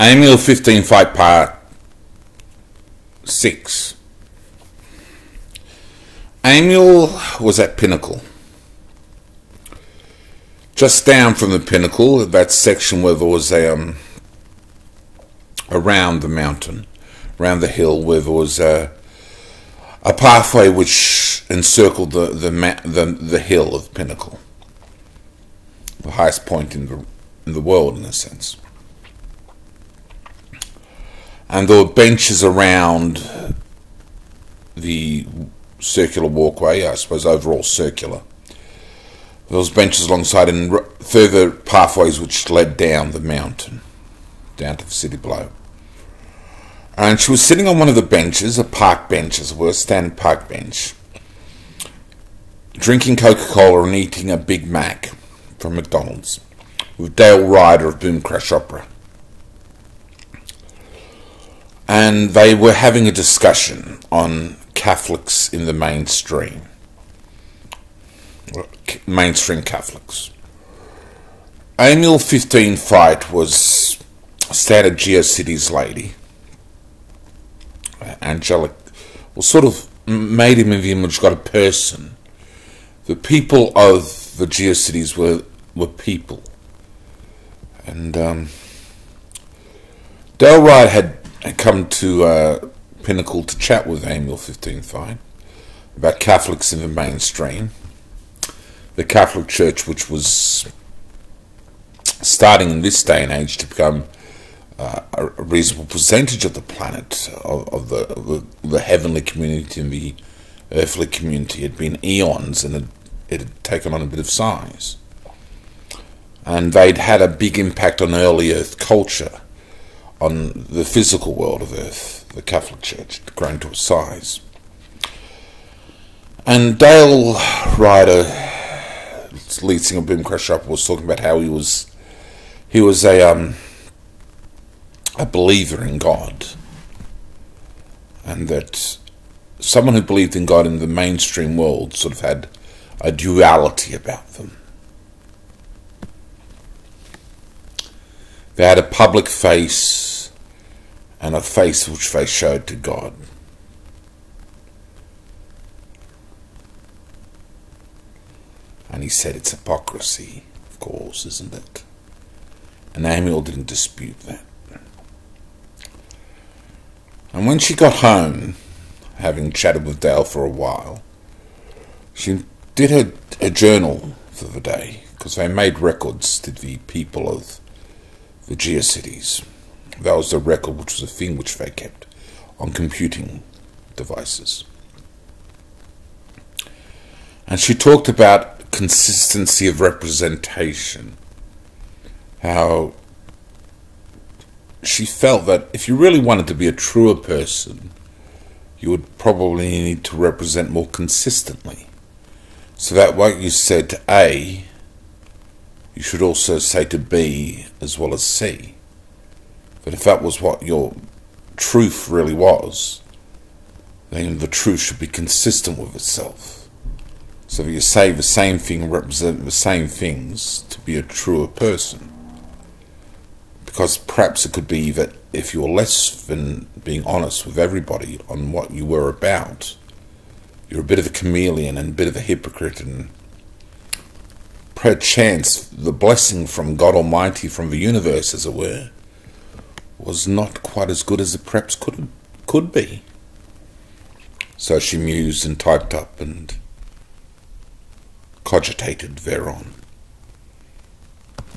Amiel 15Fight Part 6. Amiel was at Pinnacle. Just down from the Pinnacle, that section where there was around the mountain, around the hill, where there was a pathway which encircled the hill of Pinnacle, the highest point in the world, in a sense. And there were benches around the circular walkway, I suppose overall circular. There was benches alongside and further pathways which led down the mountain, down to the city below. And she was sitting on one of the benches, a park bench as it were, a standing park bench, drinking Coca-Cola and eating a Big Mac from McDonald's, with Dale Ryder of Boom Crash Opera. And they were having a discussion on Catholics in the mainstream Catholics. Amiel 15Fight was a standard GeoCities lady. Angelic, well, sort of made him in the image God a person. The people of the GeoCities were people. And Dale Ryder had come to Pinnacle to chat with Amiel 15Fight about Catholics in the mainstream, the Catholic Church, which was starting in this day and age to become a reasonable percentage of the planet, of the heavenly community and the earthly community. It had been eons, and it had taken on a bit of size. And they'd had a big impact on early Earth culture, on the physical world of Earth. The Catholic Church had grown to a size. And Dale Ryder, lead singer of Boom Crash Opera, was talking about how he was a believer in God, and that someone who believed in God in the mainstream world sort of had a duality about them. They had a public face and a face which they showed to God. And he said it's hypocrisy, of course, isn't it? And Amiel didn't dispute that. And when she got home, having chatted with Dale for a while, she did her journal for the day, because they made records to the people of the GeoCities. That was the record, which was a thing which they kept on computing devices. And she talked about consistency of representation, how she felt that if you really wanted to be a truer person, you would probably need to represent more consistently. So that what you said to A, you should also say to B as well as C. But if that was what your truth really was, then the truth should be consistent with itself. So that you say the same thing, represent the same things to be a truer person. Because perhaps it could be that if you're less than being honest with everybody on what you were about, you're a bit of a chameleon and a bit of a hypocrite, and perchance the blessing from God Almighty, from the universe as it were, was not quite as good as it perhaps could be. So she mused and typed up and cogitated thereon.